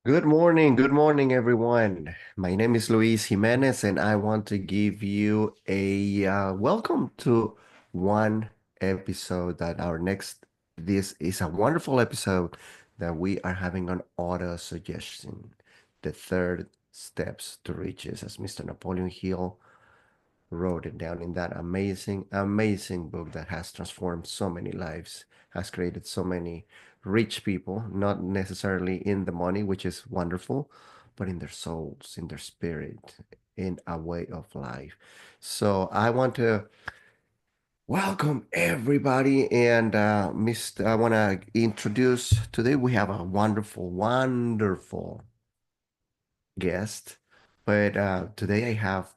Good morning, everyone. My name is Luis Jimenez, and I want to give you a welcome to one episode that our next. This is a wonderful episode that we are having on auto suggestion, the third steps to riches, as Mr. Napoleon Hill wrote it down in that amazing, amazing book that has transformed so many lives, has created so many rich people, not necessarily in the money, which is wonderful, but in their souls, in their spirit, in a way of life. So I want to welcome everybody, and Mr. I want to introduce today we have a wonderful, wonderful guest. But today I have,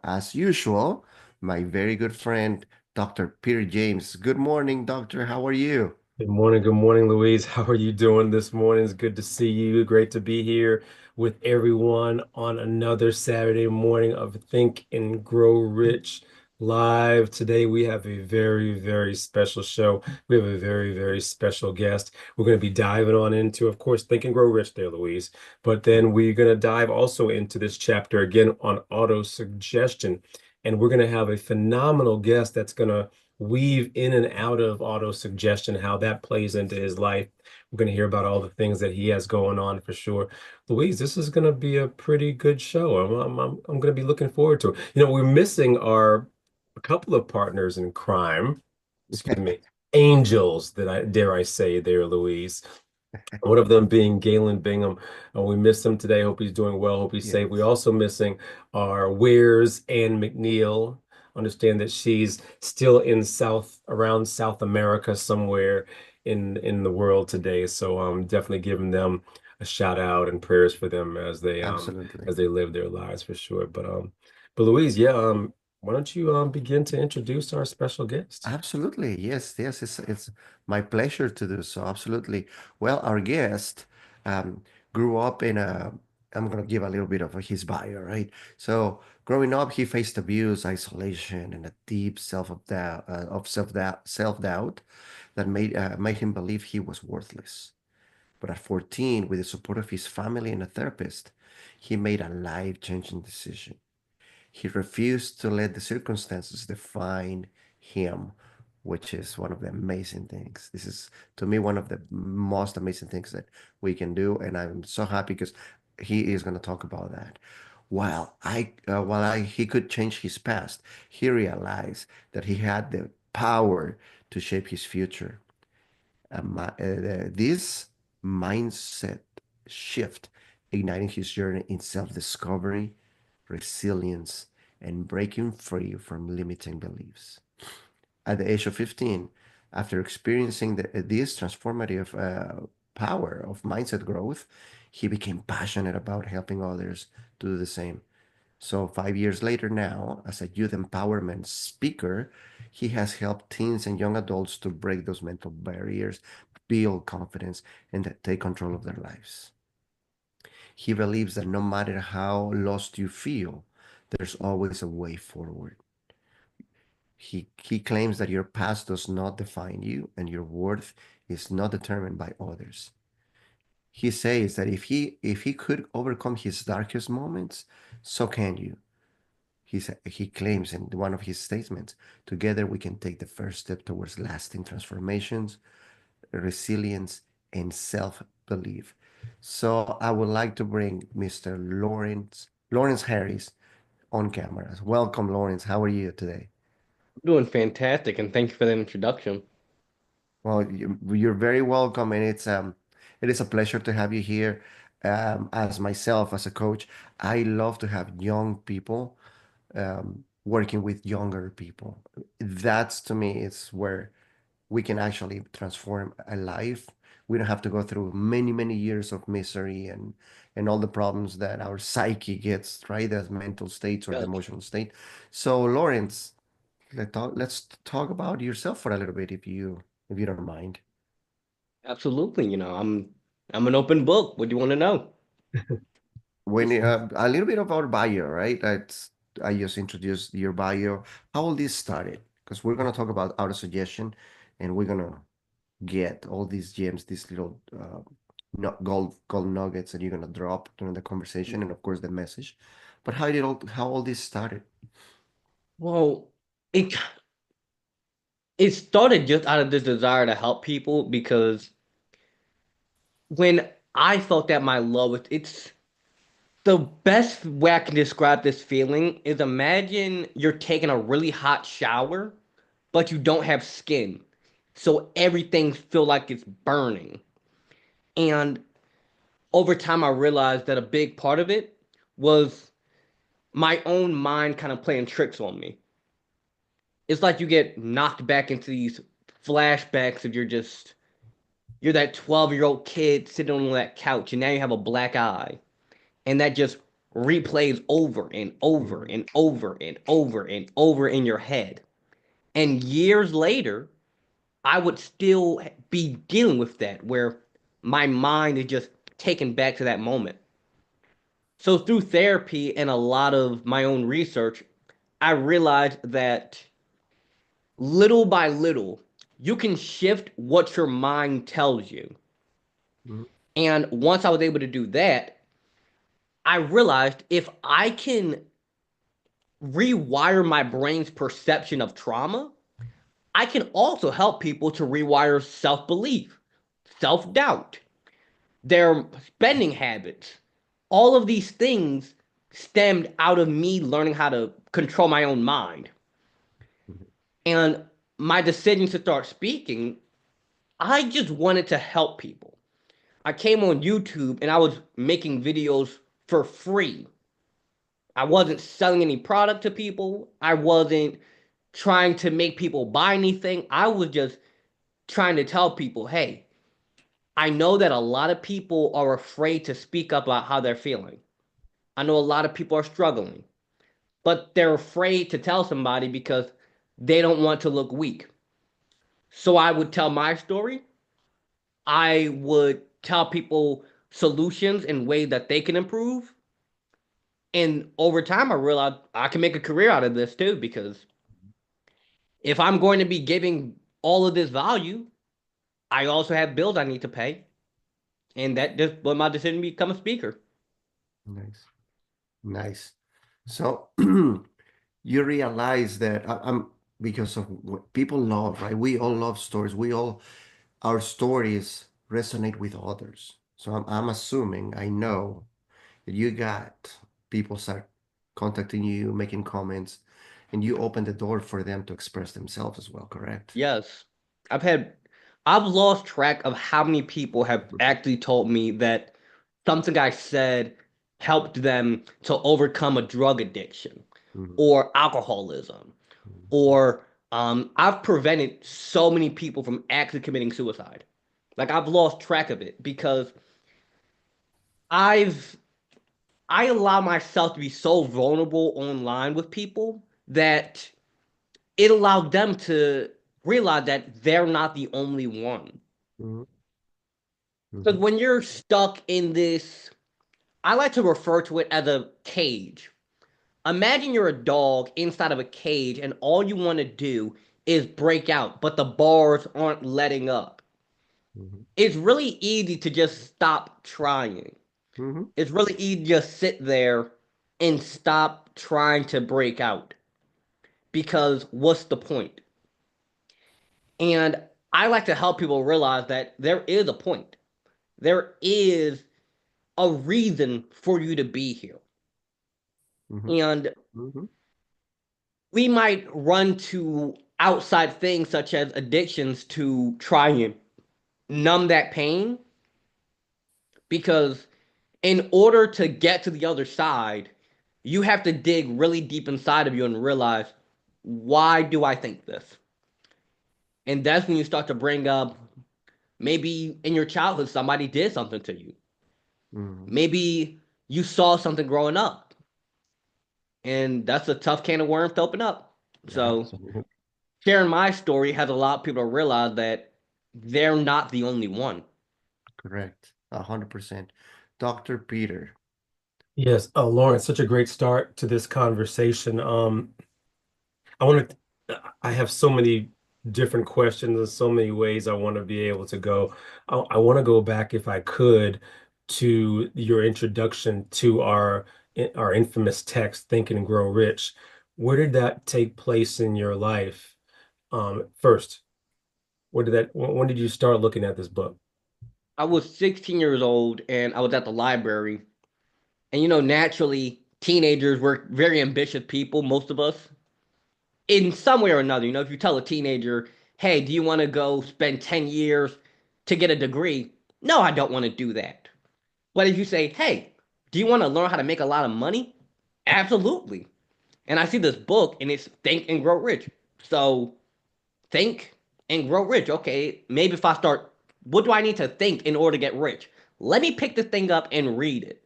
as usual, my very good friend, Dr. Peter James. Good morning, doctor. How are you? Good morning, Louise. How are you doing this morning? It's good to see you. Great to be here with everyone on another Saturday morning of Think and Grow Rich Live. Today we have a very, very special show. We have a very, very special guest. We're going to be diving on into, of course, Think and Grow Rich there, Louise. But then we're going to dive also into this chapter again on auto suggestion. And we're going to have a phenomenal guest that's going to weave in and out of auto suggestion, how that plays into his life. We're going to hear about all the things that he has going on for sure. Louise, this is going to be a pretty good show. I'm going to be looking forward to it. We're missing our a couple of partners in crime, excuse me, angels that I dare I say there, Louise. One of them being Galen Bingham. We miss him today. Hope he's doing well. Hope he's safe. We Yes, also missing our Wears Ann McNeil. Understand that she's still in around South America somewhere in the world today. So definitely giving them a shout out and prayers for them absolutely. as they live their lives for sure. But Louise, yeah, why don't you begin to introduce our special guest? Absolutely. Yes, yes, it's my pleasure to do so. Absolutely. Well, our guest um, grew up in a, I'm going to give a little bit of his bio, right? So, growing up, he faced abuse, isolation, and a deep self-doubt that made him believe he was worthless. But at 14, with the support of his family and a therapist, he made a life-changing decision. He refused to let the circumstances define him, which is one of the amazing things. This is, to me, one of the most amazing things that we can do, and I'm so happy because he is going to talk about that. He could change his past, he realized that he had the power to shape his future. This mindset shift igniting his journey in self-discovery, resilience, and breaking free from limiting beliefs. At the age of 15, after experiencing this transformative power of mindset growth, he became passionate about helping others to do the same. So 5 years later now, as a youth empowerment speaker, he has helped teens and young adults to break those mental barriers, build confidence, and take control of their lives. He believes that no matter how lost you feel, there's always a way forward. He claims that your past does not define you and your worth is not determined by others. He says that if he could overcome his darkest moments, so can you. He claims in one of his statements, together we can take the first step towards lasting transformations, resilience, and self-belief. So I would like to bring Mr. Lawrence Harris on camera. Welcome, Lawrence. How are you today? Doing fantastic, and thank you for that introduction. Well, you're very welcome, and it is a pleasure to have you here. As myself, as a coach, I love to have young people working with younger people. That's to me is where we can actually transform a life. We don't have to go through many, many years of misery and all the problems that our psyche gets, right? The mental states or the Gotcha. emotional state. So, Lawrence, let's talk about yourself for a little bit, if you don't mind. Absolutely. I'm an open book. What do you want to know? A little bit of our bio, right? I just introduced your bio. How all this started? Because we're gonna talk about auto suggestion, and we're gonna get all these gems, these little gold nuggets that you're gonna drop during the conversation, and of course the message. But how all this started? Well, it it started just out of this desire to help people because when I felt at my lowest, it's the best way I can describe this feeling is imagine you're taking a really hot shower, but you don't have skin. So everything feel like it's burning. And over time I realized that a big part of it was my own mind kind of playing tricks on me. It's like you get knocked back into these flashbacks of you're that 12-year-old kid sitting on that couch and now you have a black eye and that just replays over and over Mhm. and over and over and over in your head. And years later, I would still be dealing with that where my mind is just taken back to that moment. So through therapy and a lot of my own research, I realized that little by little, you can shift what your mind tells you. Mhm. And once I was able to do that, I realized if I can rewire my brain's perception of trauma, I can also help people to rewire self belief, self doubt, their spending habits. All of these things stemmed out of me learning how to control my own mind. Mhm. And my decision to start speaking, I just wanted to help people. I came on YouTube and I was making videos for free. I wasn't selling any product to people. I wasn't trying to make people buy anything. I was just trying to tell people, hey, I know that a lot of people are afraid to speak up about how they're feeling. I know a lot of people are struggling, but they're afraid to tell somebody because they don't want to look weak. So I would tell my story. I would tell people solutions and ways that they can improve. And over time, I realized I can make a career out of this too because if I'm going to be giving all of this value, I also have bills I need to pay. And that just was my decision to become a speaker. Nice, nice. So you realize that I'm because of what people love, right? We all love stories. Our stories resonate with others. So I'm assuming, I know that you got people start contacting you, making comments, and you open the door for them to express themselves as well, correct? Yes. I've had I've lost track of how many people have actually told me that something I said helped them to overcome a drug addiction Mhm. or alcoholism or I've prevented so many people from actually committing suicide. Like I've lost track of it because I've I allow myself to be so vulnerable online with people that it allowed them to realize that they're not the only one. Mhm. Because Mhm. when you're stuck in this, I like to refer to it as a cage. Imagine you're a dog inside of a cage and all you want to do is break out, but the bars aren't letting up. Mhm. It's really easy to just stop trying. Mhm. It's really easy to just sit there and stop trying to break out because what's the point? And I like to help people realize that there is a point. There is a reason for you to be here. Mhm. And Mhm. we might run to outside things such as addictions to try and numb that pain because in order to get to the other side, you have to dig really deep inside of you and realize, why do I think this? And that's when you start to bring up maybe in your childhood somebody did something to you. Mhm. Maybe you saw something growing up, and that's a tough can of worms to open up. So Absolutely. sharing my story has allowed people to realize that they're not the only one. Correct. 100%. Dr. Peter. Yes, Lawrence, such a great start to this conversation. I want to, I have so many different questions in so many ways I want to be able to go. I want to go back, if I could, to your introduction to our infamous text, Think and Grow Rich. Where did that take place in your life? First, when did you start looking at this book? I was 16 years old and I was at the library. And naturally, teenagers were very ambitious people, most of us, in some way or another. If you tell a teenager, hey, do you want to go spend 10 years to get a degree? No, I don't want to do that. But if you say, hey, do you want to learn how to make a lot of money? Absolutely. And I see this book and it's Think and Grow Rich. So think and grow rich. Okay, maybe if I start, what do I need to think in order to get rich? Let me pick this thing up and read it.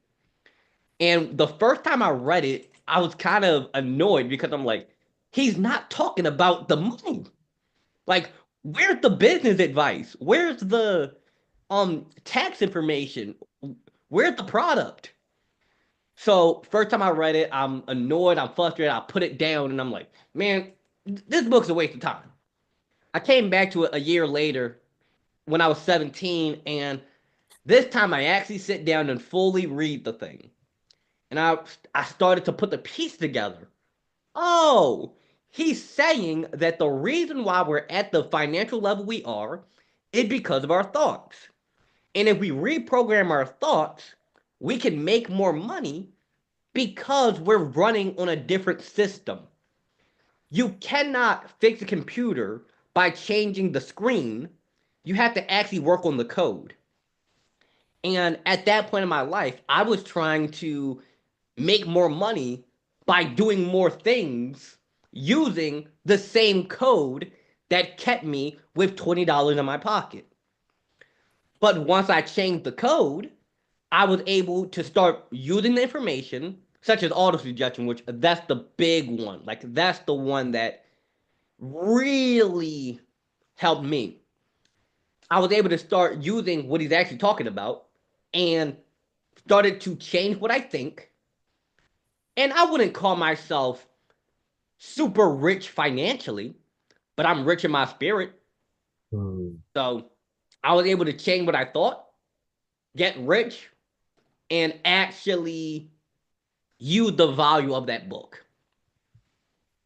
And the first time I read it, I was kind of annoyed because I'm like, he's not talking about the money. Like, where's the business advice? Where's the tax information? Where's the product? So first time I read it, I'm annoyed, I'm frustrated, I put it down, and I'm like, man, this book's a waste of time. I came back to it a year later when I was 17, and this time I actually sit down and fully read the thing. And I started to put the piece together. Oh, he's saying that the reason why we're at the financial level we are is because of our thoughts. And if we reprogram our thoughts, we can make more money because we're running on a different system. You cannot fix a computer by changing the screen. You have to actually work on the code. And at that point in my life, I was trying to make more money by doing more things using the same code that kept me with $20 in my pocket. But once I changed the code, I was able to start using the information, such as autosuggestion, which that's the big one. Like, that's the one that really helped me. I was able to start using what he's actually talking about and started to change what I think. And I wouldn't call myself super rich financially, but I'm rich in my spirit. So I was able to change what I thought, get rich, and actually use the value of that book.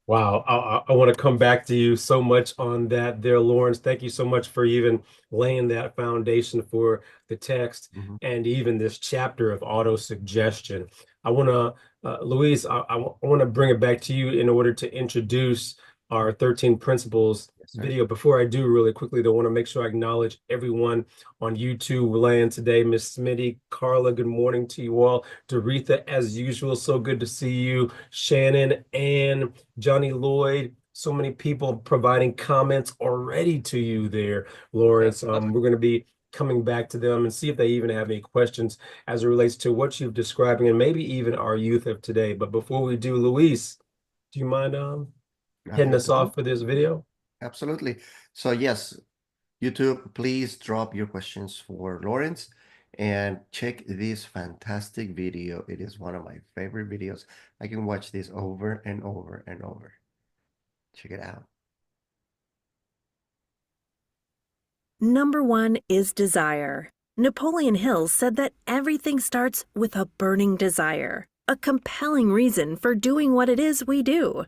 Wow, I want to come back to you so much on that there, Lawrence. Thank you so much for even laying that foundation for the text and even this chapter of auto-suggestion. I want to, Louise, I want to bring it back to you in order to introduce our 13 principles video. Before I do, really quickly, though, I want to make sure I acknowledge everyone on YouTube land today. Miss Smitty, Carla, good morning to you all. Doretha, as usual, so good to see you. Shannon, and Johnny Lloyd, so many people providing comments already to you there, Lawrence. We're going to be coming back to them and see if they even have any questions as it relates to what you've describing and maybe even our youth of today. But before we do, Luis, do you mind heading us off for this video? Absolutely. So yes, YouTube, please drop your questions for Lawrence and check this fantastic video. It is one of my favorite videos. I can watch this over and over and over. Check it out. Number 1 is desire. Napoleon Hill said that everything starts with a burning desire, a compelling reason for doing what it is we do.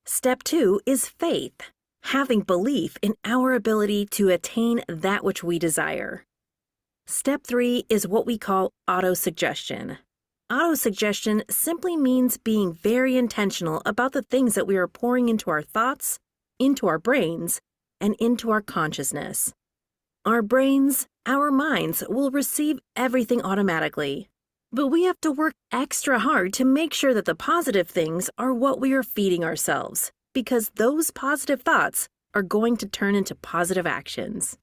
Step 2 is faith, having belief in our ability to attain that which we desire. Step 3 is what we call autosuggestion. Autosuggestion simply means being very intentional about the things that we are pouring into our thoughts, into our brains, and into our consciousness. Our brains, our minds will receive everything automatically, but we have to work extra hard to make sure that the positive things are what we are feeding ourselves, because those positive thoughts are going to turn into positive actions.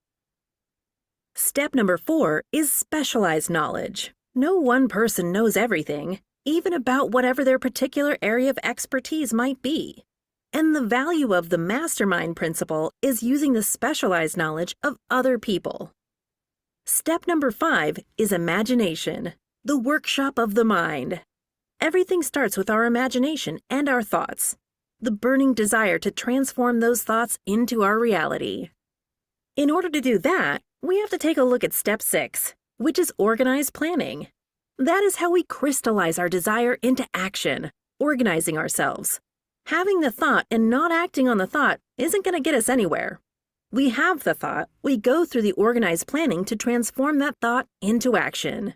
Step number 4 is specialized knowledge. No one person knows everything, even about whatever their particular area of expertise might be. And the value of the Mastermind principle is using the specialized knowledge of other people. Step number 5 is imagination, the workshop of the mind. Everything starts with our imagination and our thoughts. the burning desire to transform those thoughts into our reality. In order to do that, we have to take a look at step 6, which is organized planning. That is how we crystallize our desire into action, organizing ourselves. Having the thought and not acting on the thought isn't going to get us anywhere. We have the thought, we go through the organized planning to transform that thought into action.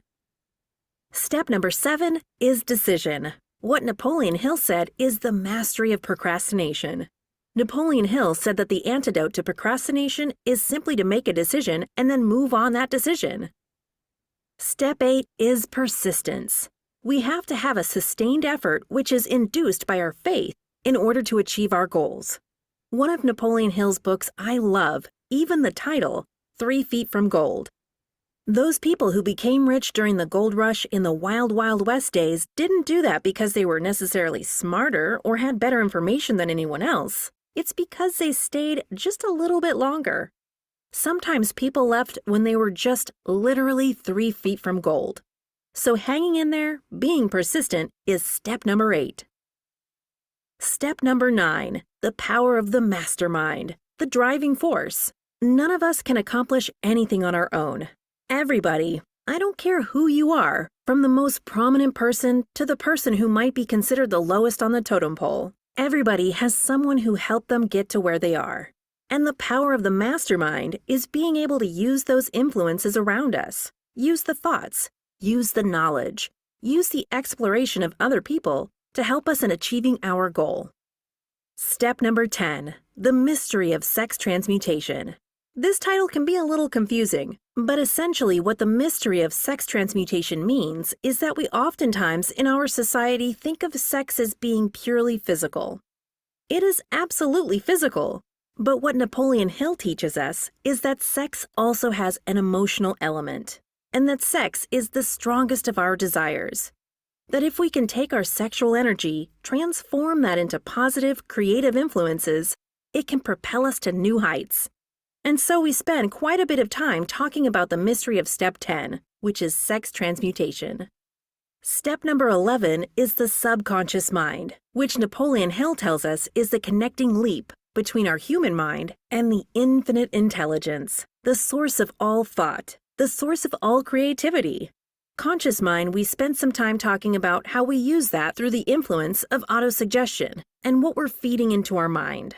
Step number 7 is decision. What Napoleon Hill said is the mastery of procrastination. Napoleon Hill said that the antidote to procrastination is simply to make a decision and then move on that decision. Step 8 is persistence. We have to have a sustained effort which is induced by our faith in order to achieve our goals. One of Napoleon Hill's books I love, even the title, 3 Feet from Gold. Those people who became rich during the gold rush in the wild, wild west days didn't do that because they were necessarily smarter or had better information than anyone else. It's because they stayed just a little bit longer. Sometimes people left when they were just literally 3 feet from gold. So hanging in there, being persistent, is step number 8. Step number 9, the power of the mastermind, the driving force. None of us can accomplish anything on our own. Everybody, I don't care who you are, from the most prominent person to the person who might be considered the lowest on the totem pole, everybody has someone who helped them get to where they are. And the power of the mastermind is being able to use those influences around us, use the thoughts, use the knowledge, use the exploration of other people to help us in achieving our goal. Step number 10, the mystery of sex transmutation. This title can be a little confusing, but essentially what the mystery of sex transmutation means is that we oftentimes in our society think of sex as being purely physical. It is absolutely physical, but what Napoleon Hill teaches us is that sex also has an emotional element, and that sex is the strongest of our desires. That if we can take our sexual energy, transform that into positive, creative influences, it can propel us to new heights. And so we spend quite a bit of time talking about the mystery of step 10, which is sex transmutation. Step number 11 is the subconscious mind, which Napoleon Hill tells us is the connecting leap between our human mind and the infinite intelligence, the source of all thought, the source of all creativity. Conscious mind, we spent some time talking about how we use that through the influence of autosuggestion and what we're feeding into our mind.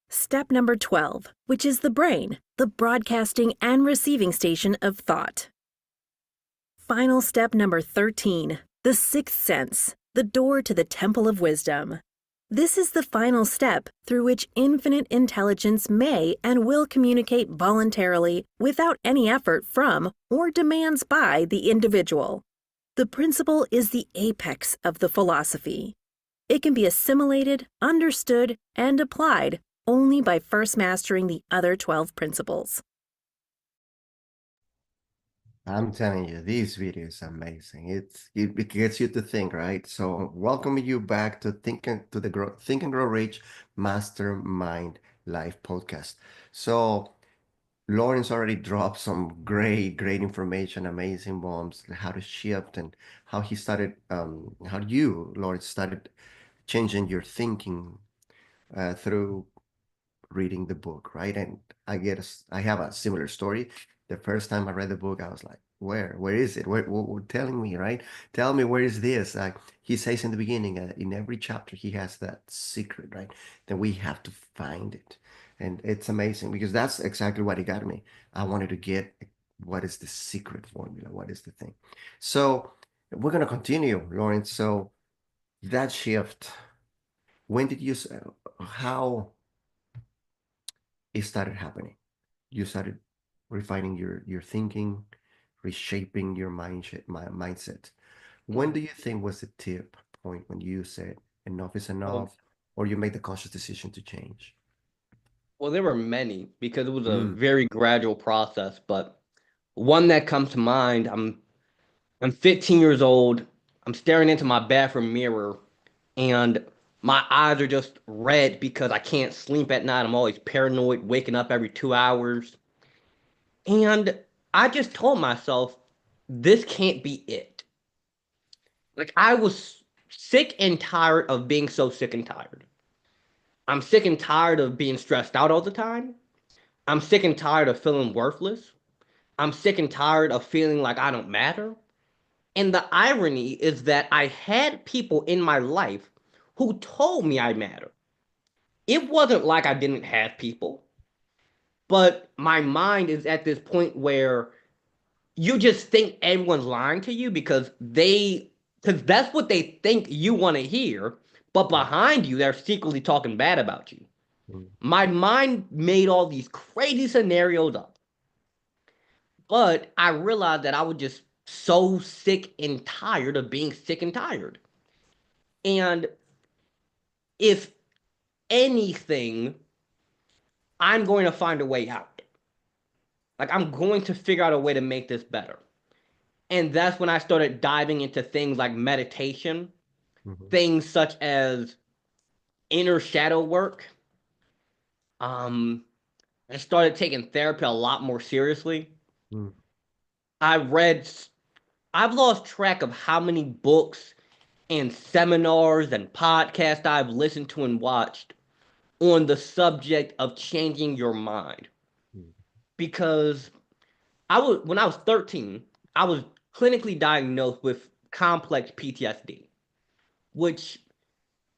Step number 12, which is the brain, the broadcasting and receiving station of thought. Final step number 13, the sixth sense, the door to the temple of wisdom. This is the final step through which infinite intelligence may and will communicate voluntarily without any effort from or demands by the individual. The principle is the apex of the philosophy. It can be assimilated, understood, and applied only by first mastering the other 12 principles. I'm telling you, this video is amazing. It gets you to think, right? So welcoming you back to Think and Grow Rich Mastermind Live podcast. So Lawrence already dropped some great information, amazing bombs, how to shift and how he started, how you, Lawrence, started changing your thinking through reading the book, right? And I have a similar story. The first time I read the book, I was like, where is it? What telling me, right? Tell me, where is this? He says in the beginning, in every chapter, he has that secret, right? Then we have to find it. And it's amazing because that's exactly what it got me. I wanted to get what is the secret formula? What is the thing? So we're going to continue, Lawrence. So that shift, when did you, how it started happening? You started refining your thinking, reshaping your mindset. When do you think was the tip point when you said enough is enough, or you made the conscious decision to change? Well, there were many because it was a very gradual process, but one that comes to mind, I'm 15 years old. I'm staring into my bathroom mirror and my eyes are just red because I can't sleep at night. I'm always paranoid, waking up every 2 hours. And I just told myself, this can't be it. Like I was sick and tired of being so sick and tired. I'm sick and tired of being stressed out all the time. I'm sick and tired of feeling worthless. I'm sick and tired of feeling like I don't matter. And the irony is that I had people in my life who told me I matter. It wasn't like I didn't have people, but my mind is at this point where you just think everyone's lying to you because that's what they think you want to hear, but behind you, they're secretly talking bad about you. Mm. My mind made all these crazy scenarios up, but I realized that I was just so sick and tired of being sick and tired. And if anything, I'm going to find a way out. Like, I'm going to figure out a way to make this better. And that's when I started diving into things like meditation, Mhm. things such as inner shadow work. I started taking therapy a lot more seriously. Mm. I read, I've lost track of how many books and seminars and podcasts I've listened to and watched on the subject of changing your mind. Mm. Because when I was 13, I was clinically diagnosed with complex PTSD, which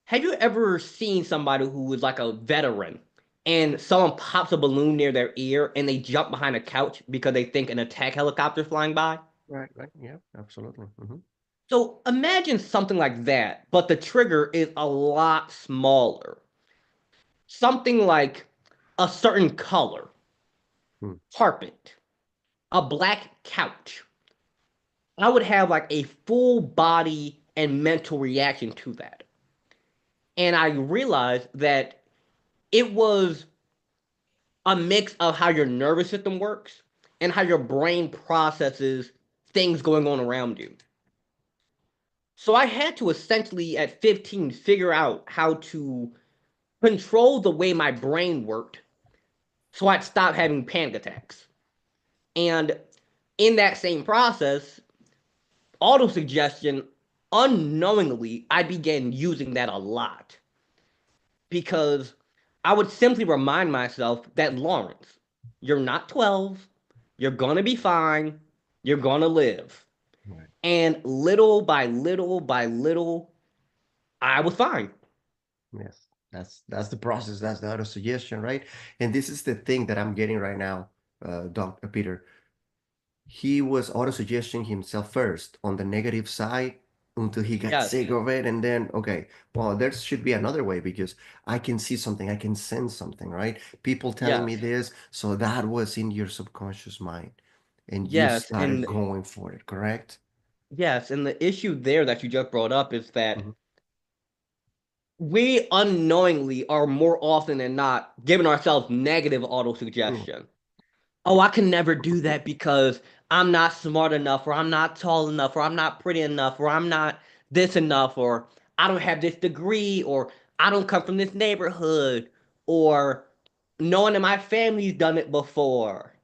have you ever seen somebody who is like a veteran and someone pops a balloon near their ear and they jump behind a couch because they think an attack helicopter's flying by? Right, right. Yeah, absolutely. Mhm. So imagine something like that, but the trigger is a lot smaller. Something like a certain color, Hmm. carpet, a black couch. I would have like a full body and mental reaction to that. And I realized that it was a mix of how your nervous system works and how your brain processes things going on around you. So I had to essentially at 15 figure out how to control the way my brain worked so I'd stop having panic attacks. And in that same process, autosuggestion, unknowingly, I began using that a lot because I would simply remind myself that Lawrence, you're not 12, you're gonna be fine, you're gonna live. Right. And little by little by little, I was fine. Yes, that's the process. That's the auto suggestion, right? And this is the thing that I'm getting right now, Dr. Peter. He was auto suggesting himself first on the negative side until he got Yes, sick of it, and then okay, well, there should be another way because I can see something, I can sense something, right? People telling me yes, this, so that was in your subconscious mind, and you yes, started going for it, correct? and the issue there that you just brought up is that Mhm. we unknowingly are more often than not giving ourselves negative Mm. autosuggestion. Oh, I can never do that because I'm not smart enough, or I'm not tall enough, or I'm not pretty enough, or I'm not this enough, or I don't have this degree, or I don't come from this neighborhood, or no one in my family's done it before.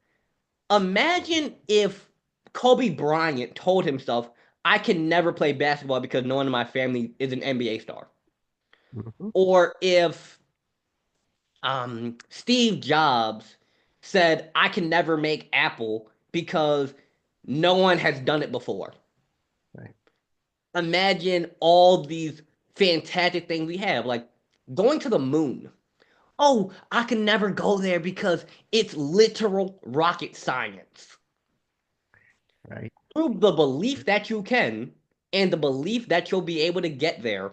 Imagine if Kobe Bryant told himself, I can never play basketball because no one in my family is an NBA star. Mhm. Or if Steve Jobs said, I can never make Apple because no one has done it before. Right. Imagine all these fantastic things we have, like going to the moon. Oh, I can never go there because it's literal rocket science. Right. Through the belief that you can and the belief that you'll be able to get there,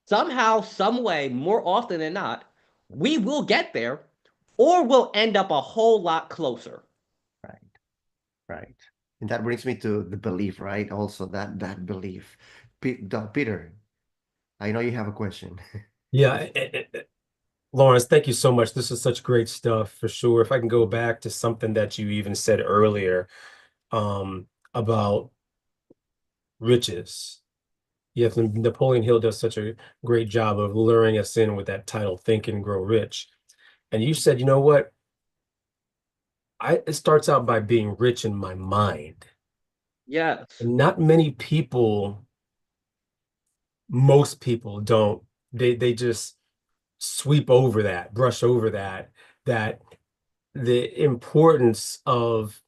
somehow, some way, more often than not, we will get there or we'll end up a whole lot closer. Right. Right. And that brings me to the belief, right? Also that belief. Peter, I know you have a question. Yeah, Lawrence, thank you so much. This is such great stuff for sure. If I can go back to something that you even said earlier, about riches. Yes, and Napoleon Hill does such a great job of luring us in with that title, Think and Grow Rich. And you said, you know what? It starts out by being rich in my mind. Yes. And not many people most people don't. They just sweep over that, brush over that the importance of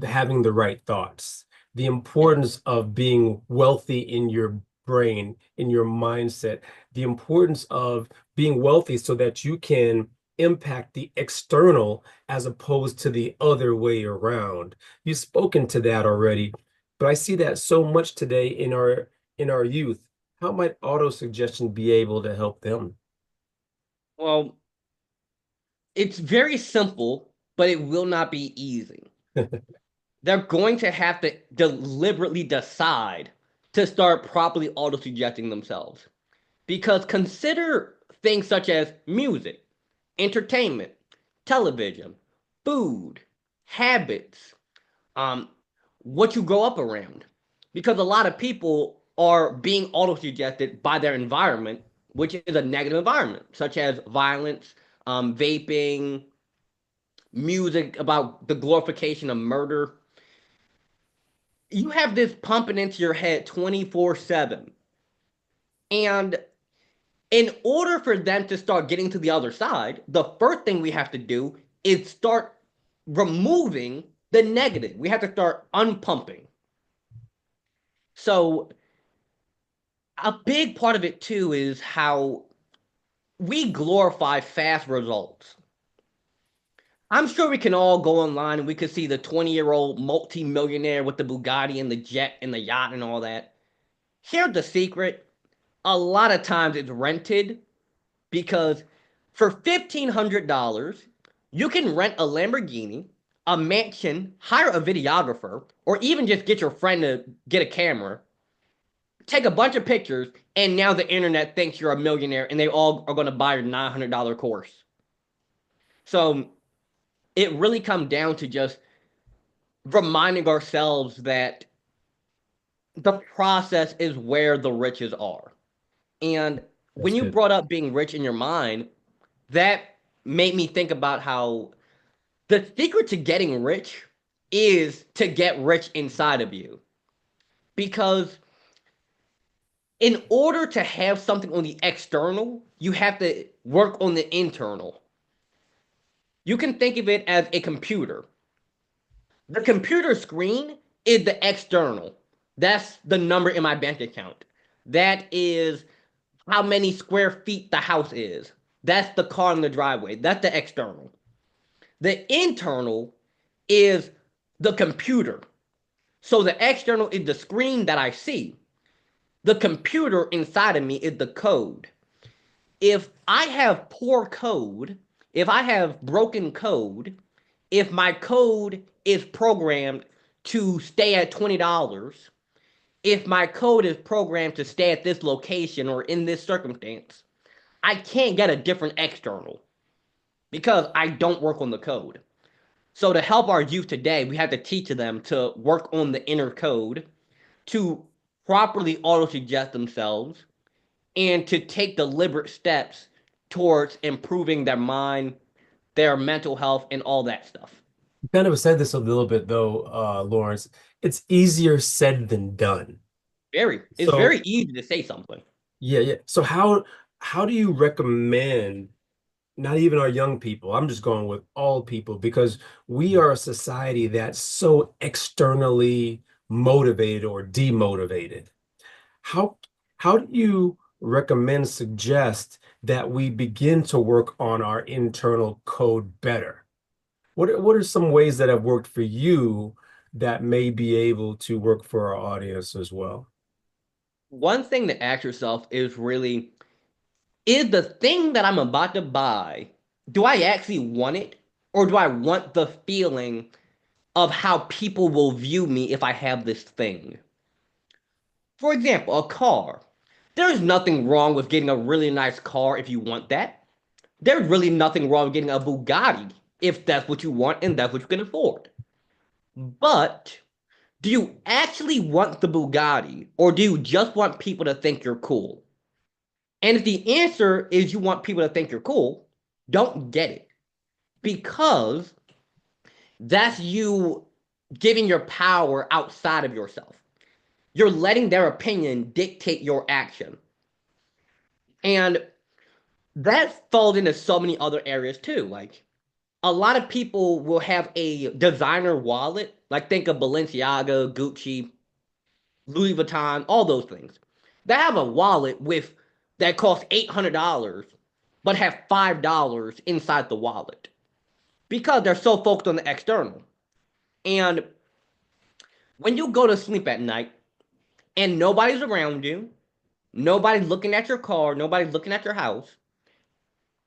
having the right thoughts, the importance of being wealthy in your brain, in your mindset, the importance of being wealthy so that you can impact the external as opposed to the other way around. You've spoken to that already, but I see that so much today in our youth. How might auto-suggestion be able to help them? Well, it's very simple, but it will not be easy. They're going to have to deliberately decide to start properly auto-suggesting themselves. Because consider things such as music, entertainment, television, food, habits, um, what you grow up around. Because a lot of people are being auto-suggested by their environment, which is a negative environment, such as violence, vaping, music about the glorification of murder. You have this pumping into your head 24/7. And in order for them to start getting to the other side, the first thing we have to do is start removing the negative. We have to start unpumping. So, a big part of it too is how we glorify fast results. I'm sure we can all go online and we could see the 20-year-old multi-millionaire with the Bugatti and the jet and the yacht and all that. Here's the secret. A lot of times it's rented because for $1,500, you can rent a Lamborghini, a mansion, hire a videographer, or even just get your friend to get a camera, take a bunch of pictures, and now the internet thinks you're a millionaire and they all are going to buy your $900 course. So it really comes down to just reminding ourselves that the process is where the riches are. And when That's you good. brought up being rich in your mind, that made me think about how the secret to getting rich is to get rich inside of you. Because in order to have something on the external, you have to work on the internal. You can think of it as a computer. The computer screen is the external. That's the number in my bank account. That is how many square feet the house is. That's the car in the driveway. That's the external. The internal is the computer. So the external is the screen that I see. The computer inside of me is the code. If I have poor code, if I have broken code, if my code is programmed to stay at $20, if my code is programmed to stay at this location or in this circumstance, I can't get a different external because I don't work on the code. So to help our youth today, we have to teach them to work on the inner code, to properly auto-suggest themselves, and to take deliberate steps towards improving their mind, their mental health, and all that stuff. You kind of said this a little bit though, Lawrence. It's easier said than done. It's So very easy to say something. yeah. So how do you recommend not even our young people? I'm just going with all people because we are a society that's so externally motivated or demotivated. How how do you recommend, suggest that we begin to work on our internal code better? What are some ways that have worked for you that may be able to work for our audience as well? One thing to ask yourself is really, is the thing that I'm about to buy, do I actually want it? Or do I want the feeling of how people will view me if I have this thing? For example, a car. There's nothing wrong with getting a really nice car if you want that. There's really nothing wrong with getting a Bugatti if that's what you want and that's what you can afford. But do you actually want the Bugatti or do you just want people to think you're cool? And if the answer is you want people to think you're cool, don't get it because that's you giving your power outside of yourself. You're letting their opinion dictate your action. And that falls into so many other areas too. Like a lot of people will have a designer wallet, like think of Balenciaga, Gucci, Louis Vuitton, all those things. They have a wallet with that costs $800, but have $5 inside the wallet because they're so focused on the external. And when you go to sleep at night and nobody's around you, nobody's looking at your car, nobody's looking at your house,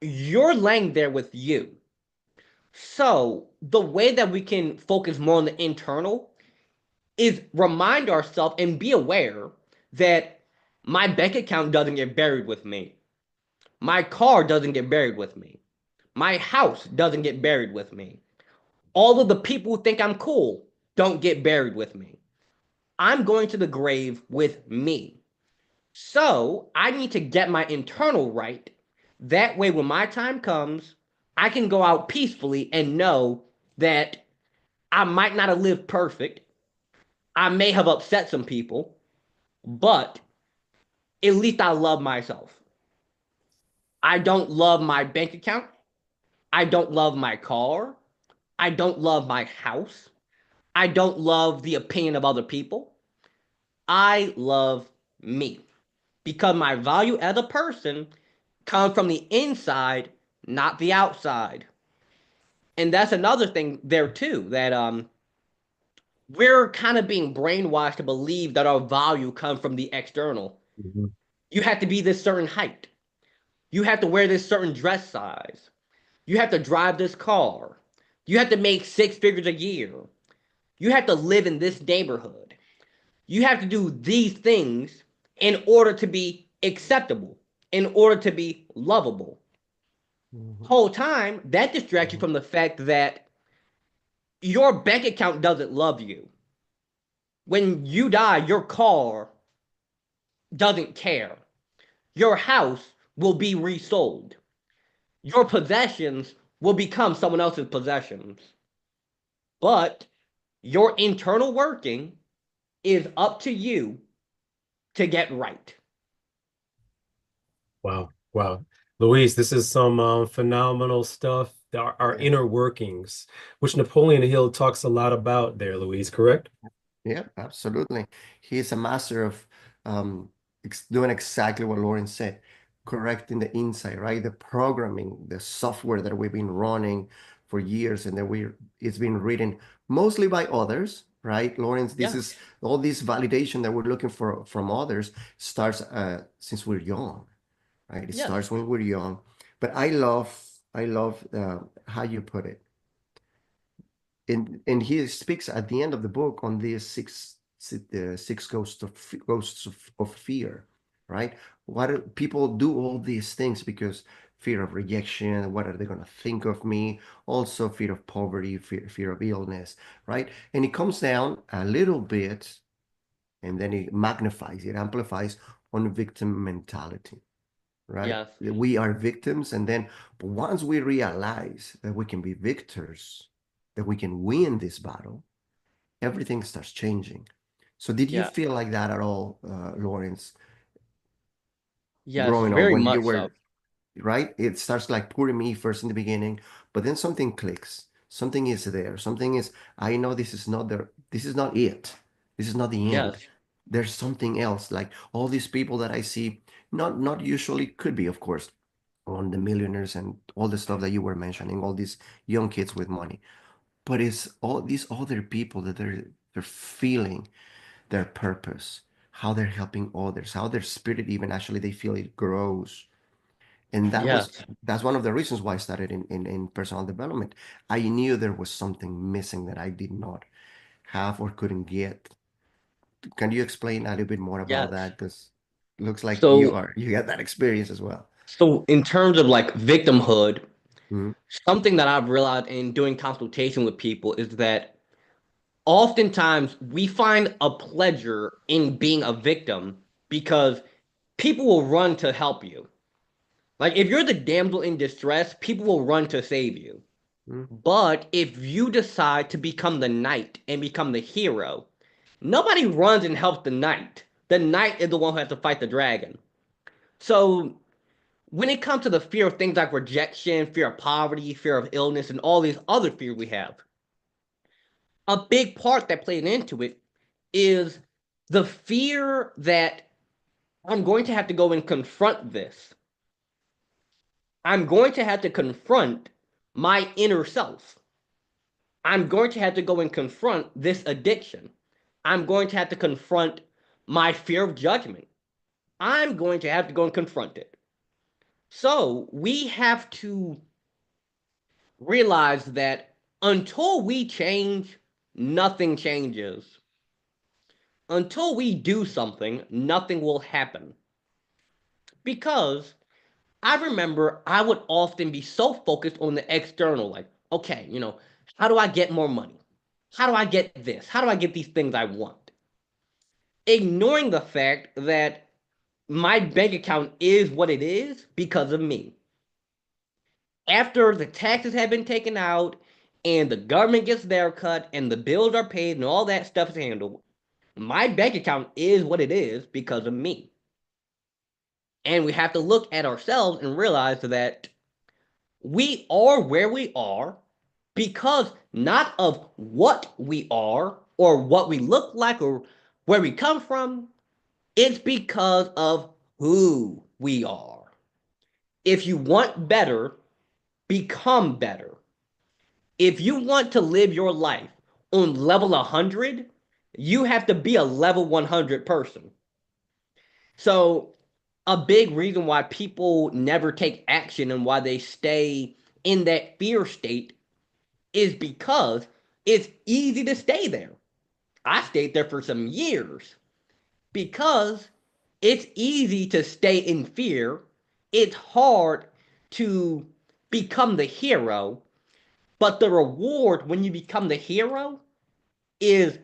you're laying there with you. So the way that we can focus more on the internal is remind ourselves and be aware that my bank account doesn't get buried with me. My car doesn't get buried with me. My house doesn't get buried with me. All of the people who think I'm cool don't get buried with me. I'm going to the grave with me. So I need to get my internal right. That way, when my time comes, I can go out peacefully and know that I might not have lived perfect. I may have upset some people, but at least I love myself. I don't love my bank account. I don't love my car. I don't love my house. I don't love the opinion of other people. I love me because my value as a person comes from the inside, not the outside. And that's another thing there too, that we're kind of being brainwashed to believe that our value comes from the external. Mm-hmm. You have to be this certain height. You have to wear this certain dress size. You have to drive this car. You have to make 6 figures a year. You have to live in this neighborhood. You have to do these things in order to be acceptable, in order to be lovable. Mhm. Whole time, that distracts you from the fact that your bank account doesn't love you. When you die, your car doesn't care. Your house will be resold. Your possessions will become someone else's possessions. But your internal working is up to you to get right. Wow. Wow. Luis, this is some phenomenal stuff. Our Yeah. inner workings, which Napoleon Hill talks a lot about there, Luis, correct? Yeah, absolutely. He's a master of doing exactly what Lauren said, correcting the inside, right? The programming, the software that we've been running for years and that it's been written mostly by others, right? Lawrence, this Yeah. is all this validation that we're looking for from others starts since we're young, right? It Yes. starts when we're young. But I love how you put it. And he speaks at the end of the book on these six ghosts of fear, right? Why do people do all these things? Because fear of rejection, what are they going to think of me? Also fear of poverty, fear of illness, right? And it comes down a little bit and then it magnifies, it amplifies on victim mentality, right? Yes. We are victims, and then once we realize that we can be victors, that we can win this battle, everything starts changing. So did you Yeah. feel like that at all, Lawrence, Yes. growing up Very when you much so. were, right? It starts like pouring me first in the beginning, but then something clicks. Something is there. Something is, I know this is not it. This is not the end. Yes. There's something else. Like all these people that I see, not usually, could be, of course, on the millionaires and all the stuff that you were mentioning, all these young kids with money. But it's all these other people that they're feeling their purpose, how they're helping others, how their spirit even actually they feel it grows. And Yes. that's one of the reasons why I started in personal development. I knew there was something missing that I did not have or couldn't get. Can you explain a little bit more about Yes. that? Because it looks like So, you got that experience as well. so in terms of like victimhood, Mhm. something that I've realized in doing consultation with people is that oftentimes we find a pleasure in being a victim because people will run to help you. Like if you're the damsel in distress, people will run to save you. Mhm. But if you decide to become the knight and become the hero, nobody runs and helps the knight. The knight is the one who has to fight the dragon. So when it comes to the fear of things like rejection, fear of poverty, fear of illness, and all these other fears we have, a big part that played into it is the fear that I'm going to have to go and confront this. I'm going to have to confront my inner self. I'm going to have to go and confront this addiction. I'm going to have to confront my fear of judgment. I'm going to have to go and confront it. So we have to realize that until we change, nothing changes. Until we do something, nothing will happen. Because I remember I would often be so focused on the external, like, okay, how do I get more money? How do I get this? How do I get these things I want? Ignoring the fact that my bank account is what it is because of me. After the taxes have been taken out and the government gets their cut and the bills are paid and all that stuff is handled, my bank account is what it is because of me. And we have to look at ourselves and realize that we are where we are because not of what we are or what we look like or where we come from. It's because of who we are. If you want better, become better. If you want to live your life on level 100, you have to be a level 100 person. So a big reason why people never take action and why they stay in that fear state is because it's easy to stay there. I stayed there for some years because it's easy to stay in fear. It's hard to become the hero, but the reward when you become the hero is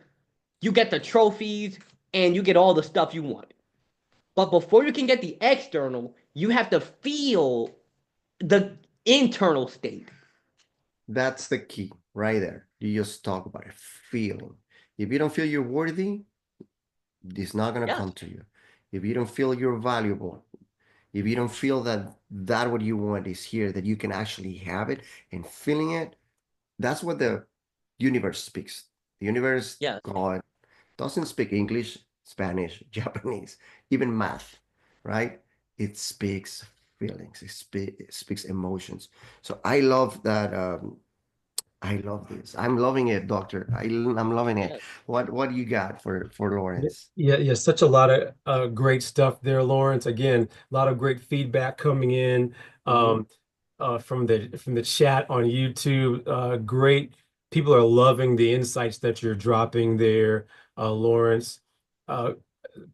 you get the trophies and you get all the stuff you want. But before you can get the external, you have to feel the internal state. That's the key right there. You just talk about it, feeling. If you don't feel you're worthy, it's not going to Yes. come to you. If you don't feel you're valuable, if you don't feel that what you want is here, that you can actually have it and feeling it, that's what the universe speaks. The universe, Yes. God, doesn't speak English, Spanish, Japanese, even math, right? It speaks feelings. It speaks emotions. So I love that. I love this. I'm loving it, doctor. I'm loving it. Yes. What do you got for Lawrence? Yeah, such a lot of great stuff there, Lawrence. Again, a lot of great feedback coming in from the chat on YouTube. Great people are loving the insights that you're dropping there, Lawrence.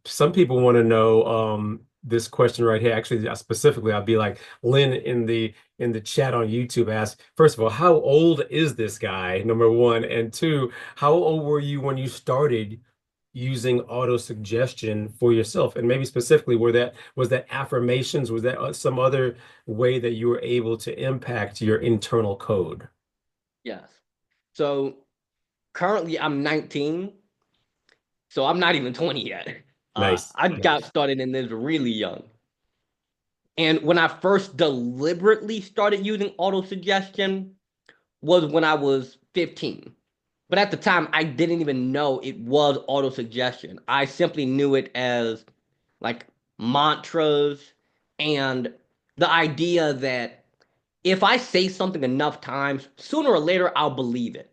Some people want to know this question right here. Actually, specifically, I'll be like Lynn in the chat on YouTube asked, first of all, how old is this guy? Number one, and two, how old were you when you started using auto-suggestion for yourself? And maybe specifically, was that affirmations? Was that some other way that you were able to impact your internal code? Yes. So currently I'm 19. So I'm not even 20 yet. Nice. I got started in this really young. And when I first deliberately started using auto-suggestion was when I was 15. But at the time, I didn't even know it was auto-suggestion. I simply knew it as like mantras and the idea that if I say something enough times, sooner or later, I'll believe it.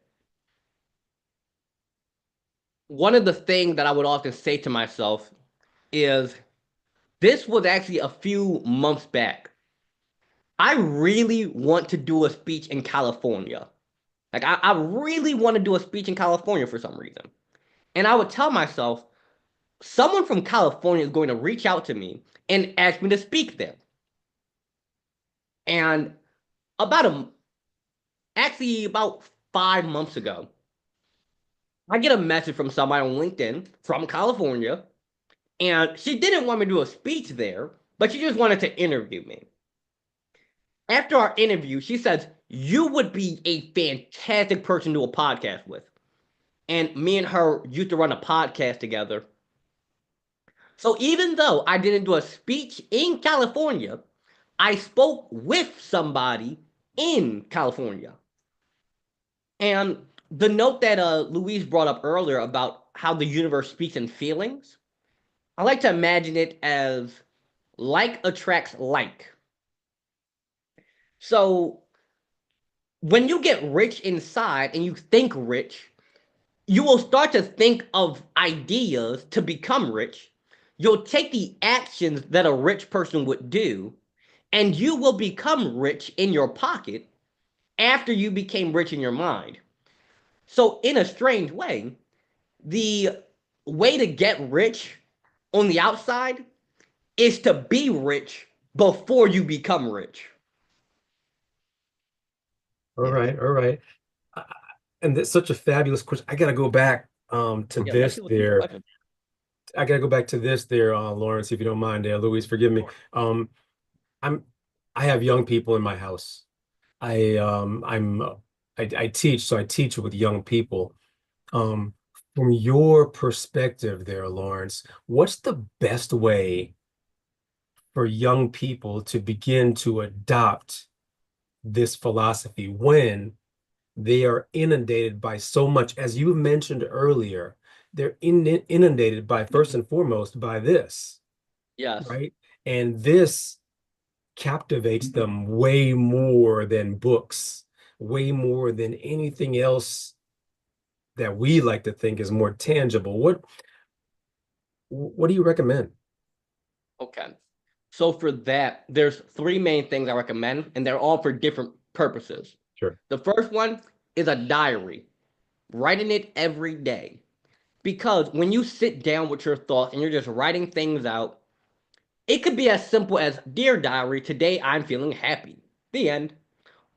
One of the things that I would often say to myself is, this was actually a few months back. I really want to do a speech in California. Like, I really want to do a speech in California for some reason. And I would tell myself, someone from California is going to reach out to me and ask me to speak there. And about 5 months ago, I get a message from somebody on LinkedIn from California, and she didn't want me to do a speech there, but she just wanted to interview me. After our interview, she says, you would be a fantastic person to do a podcast with. and me and her used to run a podcast together. So even though I didn't do a speech in California, I spoke with somebody in California. And the note that Louise brought up earlier about how the universe speaks in feelings, I like to imagine it as like attracts like. So when you get rich inside and you think rich, you will start to think of ideas to become rich. You'll take the actions that a rich person would do, and you will become rich in your pocket after you became rich in your mind. So, in a strange way, the way to get rich on the outside is to be rich before you become rich. All Yeah. right, all right. Uh, And that's such a fabulous question. I gotta go back to Yeah, this let's there. I gotta go back to this there, Lawrence, if you don't mind there. Louise, forgive me. I'm I have young people in my house. I teach, so I teach with young people. Um, from your perspective there, Lawrence, what's the best way for young people to begin to adopt this philosophy when they are inundated by so much, as you mentioned earlier, they're inundated by, first and foremost, by this, Yes. right? And this captivates them way more than books, way more than anything else that we like to think is more tangible. What do you recommend? Okay. So for that, there's three main things I recommend, and they're all for different purposes. Sure. The first one is a diary, writing it every day. Because when you sit down with your thoughts and you're just writing things out, it could be as simple as, Dear Diary, today I'm feeling happy. The end.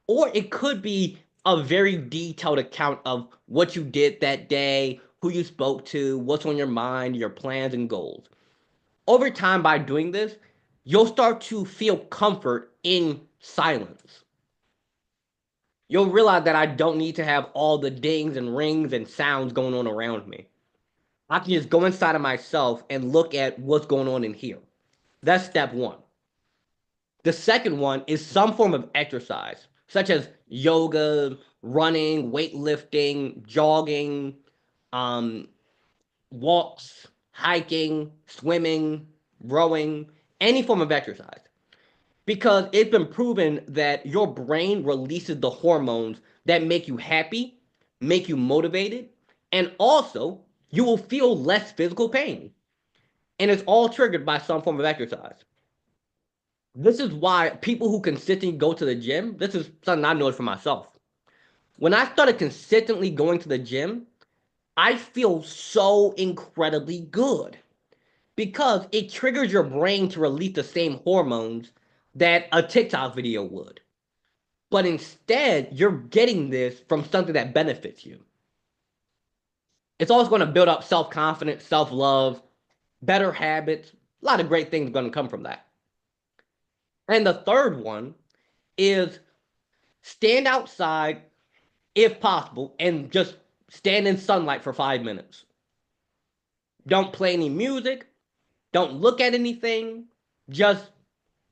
Or it could be a very detailed account of what you did that day, who you spoke to, what's on your mind, your plans and goals. Over time, by doing this, you'll start to feel comfort in silence. You'll realize that I don't need to have all the dings and rings and sounds going on around me. I can just go inside of myself and look at what's going on in here. That's step one. The second one is some form of exercise, such as yoga, running, weightlifting, jogging, um, walks, hiking, swimming, rowing, any form of exercise. Because it's been proven that your brain releases the hormones that make you happy, make you motivated, and also you will feel less physical pain. And it's all triggered by some form of exercise. This is why people who consistently go to the gym, this is something I noticed for myself. When I started consistently going to the gym, I feel so incredibly good because it triggers your brain to release the same hormones that a TikTok video would. But instead, you're getting this from something that benefits you. It's always going to build up self confidence, self love, better habits. A lot of great things are going to come from that. And the third one is stand outside if possible and just stand in sunlight for 5 minutes. Don't play any music, don't look at anything, just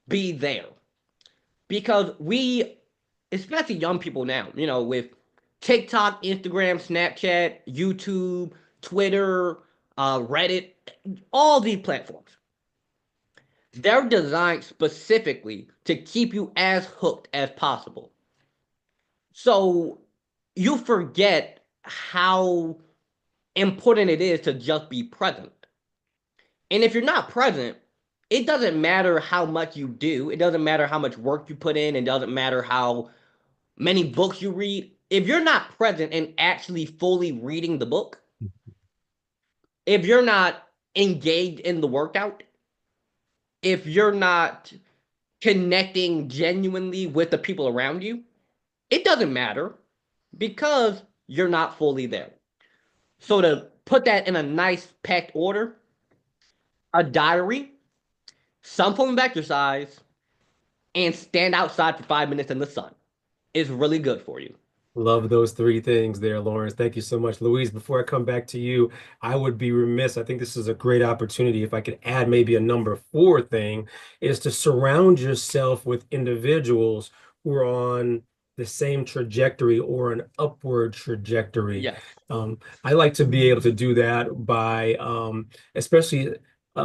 be there. Because we, especially young people now, with TikTok, Instagram, Snapchat, YouTube, Twitter, Reddit, all these platforms, they're designed specifically to keep you as hooked as possible. So you forget how important it is to just be present. And if you're not present, it doesn't matter how much you do. It doesn't matter how much work you put in. It doesn't matter how many books you read. If you're not present and actually fully reading the book, if you're not engaged in the workout, if you're not connecting genuinely with the people around you, it doesn't matter because you're not fully there. So to put that in a nice packed order, a diary, some form of exercise, and stand outside for 5 minutes in the sun is really good for you. Love those three things there, Lawrence. Thank you so much. Louise, before I come back to you, I would be remiss. I think this is a great opportunity. If I could add maybe a number four thing, is to surround yourself with individuals who are on the same trajectory or an upward trajectory. Yes. I like to be able to do that by especially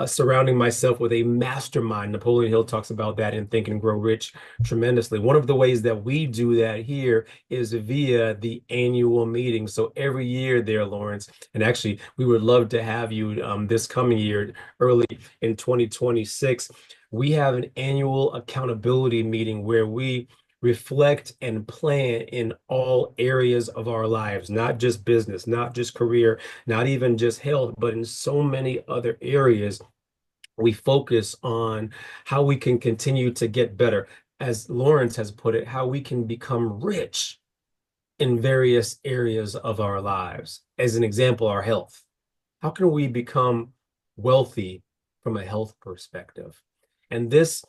surrounding myself with a mastermind. Napoleon Hill talks about that in Think and Grow Rich tremendously. One of the ways that we do that here is via the annual meeting. So every year there, Lawrence, and actually we would love to have you this coming year, early in 2026. We have an annual accountability meeting where we reflect and plan in all areas of our lives, not just business, not just career, not even just health, but in so many other areas. We focus on how we can continue to get better. As Lawrence has put it, how we can become rich in various areas of our lives. As an example, our health. How can we become wealthy from a health perspective? And this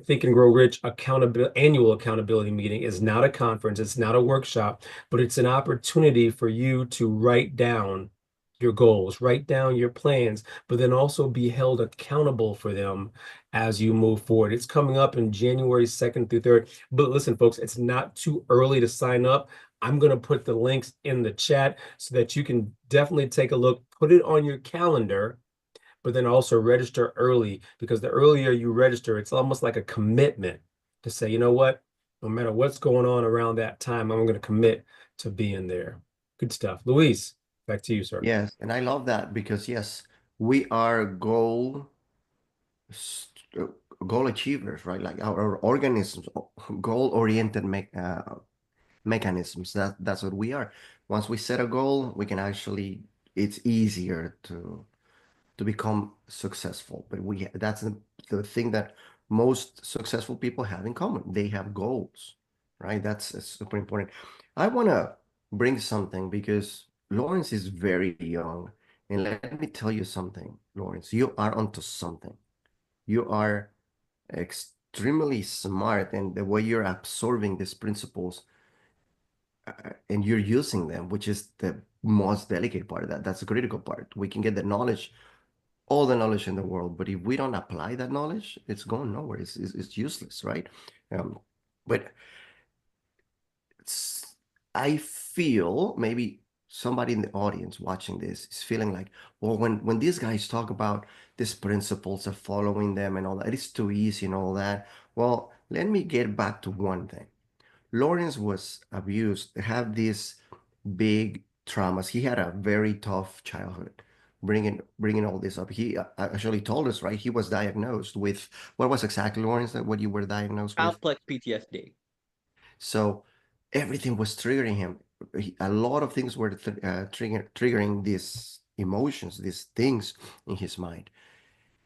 Think and Grow Rich annual accountability meeting is not a conference, it's not a workshop, but it's an opportunity for you to write down your goals, write down your plans, but then also be held accountable for them as you move forward. It's coming up in January 2nd through 3rd. But listen, folks, it's not too early to sign up. I'm going to put the links in the chat so that you can definitely take a look, put it on your calendar, but then also register early, because the earlier you register, it's almost like a commitment to say, you know what, no matter what's going on around that time, I'm going to commit to being there. Good stuff. Luis, back to you, sir. Yes, and I love that because yes, we are uh, goal achievers, right? Like our organisms, goal-oriented mechanisms. That's what we are. Once we set a goal, we can actually, it's easier to become successful. But that's the thing that most successful people have in common. They have goals, right? That's super important. I want to bring something because Lawrence is very young. And let me tell you something, Lawrence, you are onto something. You are extremely smart, and the way you're absorbing these principles and you're using them, which is the most delicate part of that. That's the critical part. We can get the knowledge, all the knowledge in the world, but if we don't apply that knowledge, it's going nowhere. It's useless, right? Um, but I feel maybe somebody in the audience watching this is feeling like, well, when these guys talk about these principles of following them and all that, it's too easy and all that. Well, let me get back to one thing. Lawrence was abused, had these big traumas. He had a very tough childhood. Bringing all this up, he actually told us, right? He was diagnosed with what was exactly, Lawrence, that what you were diagnosed with? Complex PTSD. So everything was triggering him. A lot of things were triggering these emotions, these things in his mind.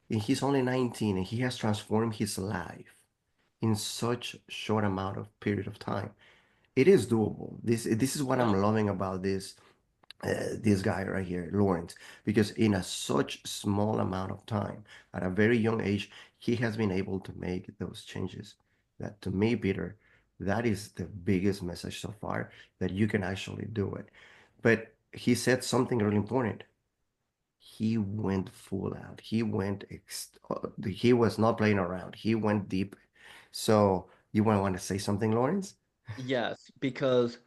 And he's only 19, and he has transformed his life in such short amount of period of time. It is doable. This is what I'm No. loving about this guy right here, Lawrence, because in a such small amount of time, at a very young age, he has been able to make those changes. That to me, Peter, that is the biggest message so far, that you can actually do it. But he said something really important. He went full out. He was not playing around. He went deep. So you want to say something, Lawrence? Yes, because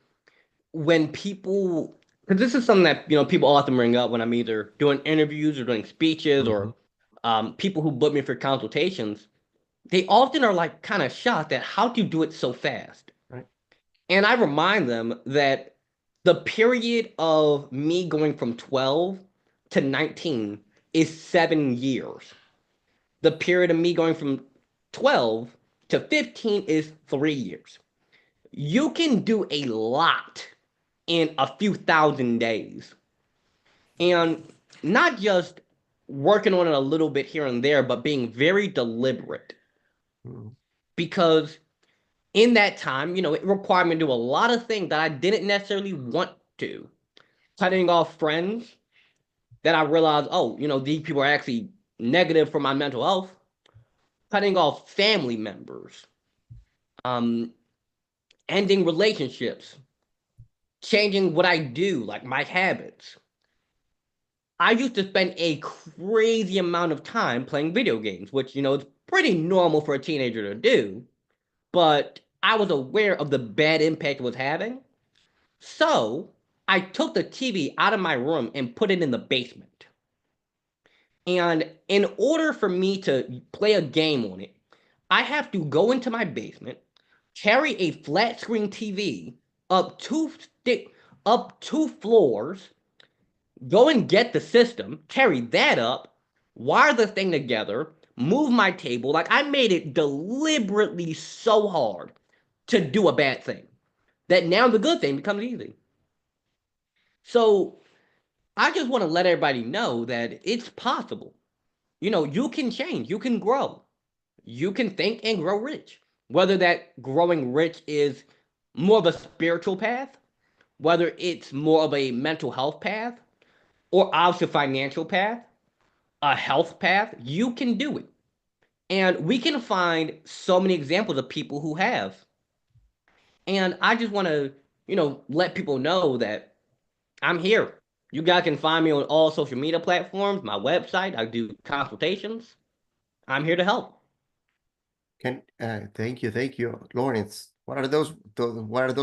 when people, because this is something that people often bring up when I'm either doing interviews or doing speeches Mhm. or people who book me for consultations, they often are like kind of shocked at how do you do it so fast. Right. And I remind them that the period of me going from 12 to 19 is 7 years. The period of me going from 12 to 15 is 3 years. You can do a lot in a few thousand days. And not just working on it a little bit here and there, but being very deliberate. Mhm. Because in that time, it required me to do a lot of things that I didn't necessarily want to. Cutting off friends that I realized, oh, these people are actually negative for my mental health. Cutting off family members. Um, Ending relationships changing what I do, like my habits. I used to spend a crazy amount of time playing video games, which, is pretty normal for a teenager to do, but I was aware of the bad impact it was having. So I took the TV out of my room and put it in the basement. And in order for me to play a game on it, I have to go into my basement, carry a flat screen TV up up 2 floors, go and get the system, carry that up, wire the thing together, move my table. Like I made it deliberately so hard to do a bad thing that now the good thing becomes easy. So I just want to let everybody know that it's possible. You can change, you can grow, you can think and grow rich. Whether that growing rich is more of a spiritual path, whether it's more of a mental health path, or obviously a financial path, a health path, you can do it. And we can find so many examples of people who have. And I just want to, let people know that I'm here. You guys can find me on all social media platforms, my website. I do consultations. I'm here to help. Thank you, Lawrence. What are those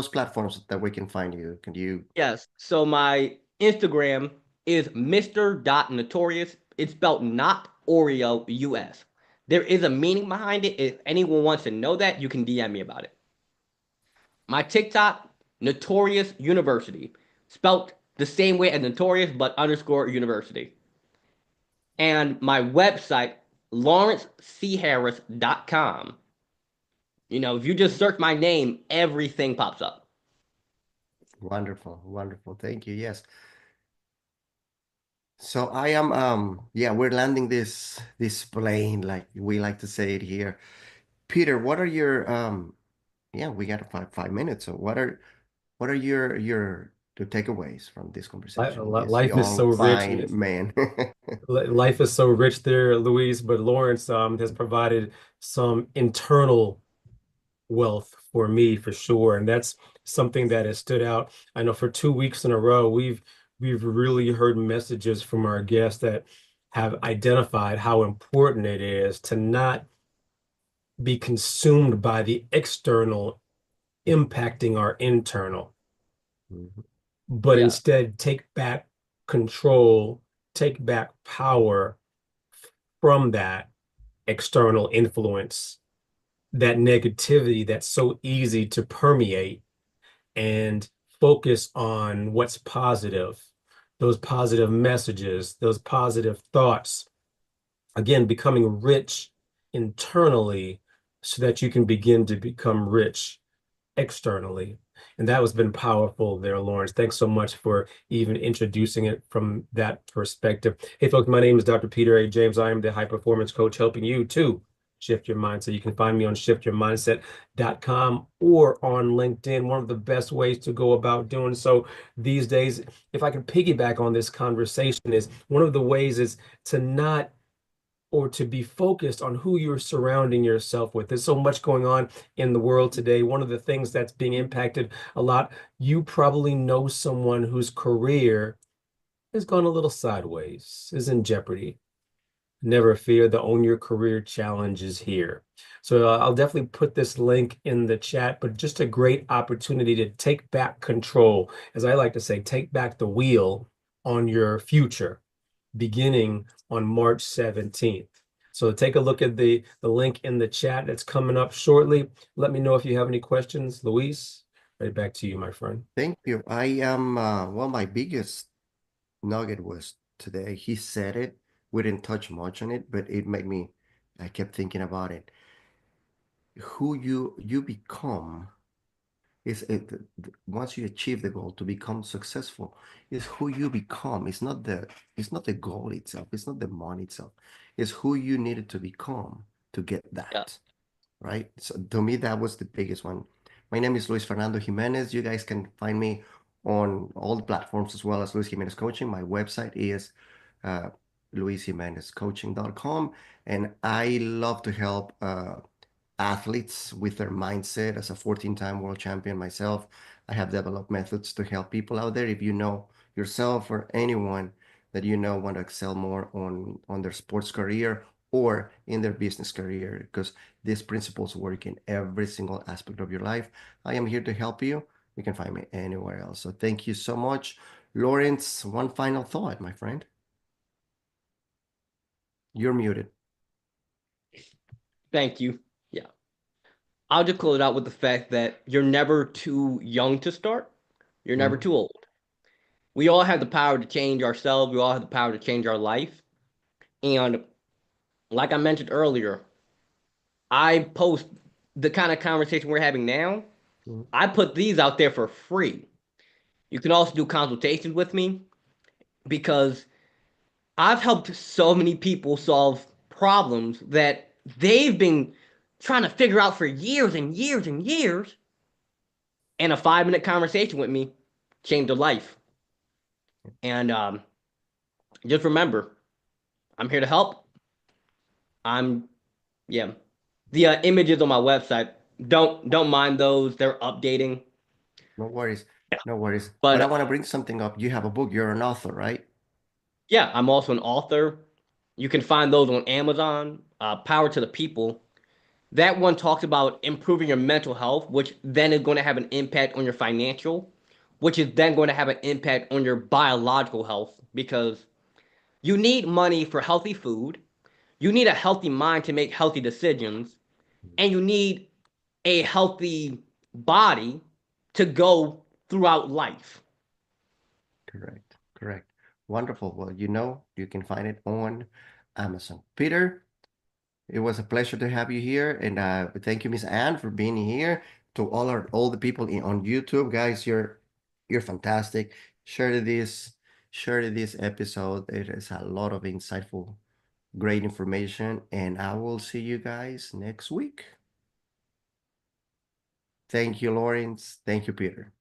platforms that we can find you? Can you? Yes. So my Instagram is Mr.Notorious. It's spelled not Oreo US. There is a meaning behind it. If anyone wants to know that, you can DM me about it. My TikTok, Notorious University, spelled the same way as Notorious, but underscore University. And my website, lawrencecharris.com. If you just search my name, everything pops up. Wonderful, wonderful. Thank you. Yes. So I am yeah, we're landing this plane, like we like to say it here. Peter, what are your yeah, we got 5 minutes. So what are your the takeaways from this conversation with this Life is so young, rich. fine man? Life is so rich there, Luis, but Lawrence has provided some internal wealth for me for sure. And that's something that has stood out. I know for 2 weeks in a row, we've really heard messages from our guests that have identified how important it is to not be consumed by the external impacting our internal, but Yeah. instead take back control, take back power from that external influence, that negativity that's so easy to permeate, and focus on what's positive, those positive messages, those positive thoughts. Again, becoming rich internally so that you can begin to become rich externally. And that has been powerful there, Lawrence. Thanks so much for even introducing it from that perspective. Hey, folks, my name is Dr. Peter A. James. I am the high performance coach helping you to shift your mindset. You can find me on shiftyourmindset.com or on LinkedIn. One of the best ways to go about doing so these days, if I can piggyback on this conversation, is one of the ways is to not or to be focused on who you're surrounding yourself with. There's so much going on in the world today. One of the things that's being impacted a lot, you probably know someone whose career has gone a little sideways, is in jeopardy. Never fear, the Own Your Career Challenge is here. So I'll definitely put this link in the chat, but just a great opportunity to take back control. As I like to say, take back the wheel on your future, beginning on March 17th. So take a look at the link in the chat that's coming up shortly. Let me know if you have any questions. Luis, right back to you, my friend. Thank you. I am well, my biggest nugget was today. He said it. We didn't touch much on it, but it made me, I kept thinking about it. Who you become is it, once you achieve the goal to become successful, is who you become. It's not the goal itself. It's not the money itself. It's who you needed to become to get that. Yeah. Right? So to me, that was the biggest one. My name is Luis Fernando Jimenez. You guys can find me on all the platforms as well as Luis Jimenez Coaching. My website is luisjimenezcoaching.com, and I love to help athletes with their mindset. As a 14-time world champion myself, I have developed methods to help people out there. If you know yourself or anyone that you know want to excel more on their sports career or in their business career, because these principles work in every single aspect of your life, I am here to help you. You can find me anywhere else. So thank you so much. Lawrence, one final thought, my friend. You're muted. Thank you. Yeah. I'll just close it out with the fact that you're never too young to start. You're never too old. We all have the power to change ourselves. We all have the power to change our life. And like I mentioned earlier, I post the kind of conversation we're having now. I put these out there for free. You can also do consultations with me because I've helped so many people solve problems that they've been trying to figure out for years and years and years. And a 5-minute conversation with me changed their life. And just remember, I'm here to help. Yeah. The images on my website, don't mind those. They're updating. No worries. Yeah. No worries. But But I want to bring something up. You have a book. You're an author, right? yeah, I'm also an author. You can find those on Amazon. Power to the People. That one talks about improving your mental health, which then is going to have an impact on your financial, which is then going to have an impact on your biological health because you need money for healthy food. You need a healthy mind to make healthy decisions, and you need a healthy body to go throughout life. Correct. Correct. Wonderful. Well, you can find it on Amazon. Peter, it was a pleasure to have you here, and thank you, Miss Anne, for being here. To all the people on YouTube, guys, you're fantastic. Share this episode. It is a lot of insightful, great information, and I will see you guys next week. Thank you, Lawrence. Thank you, Peter.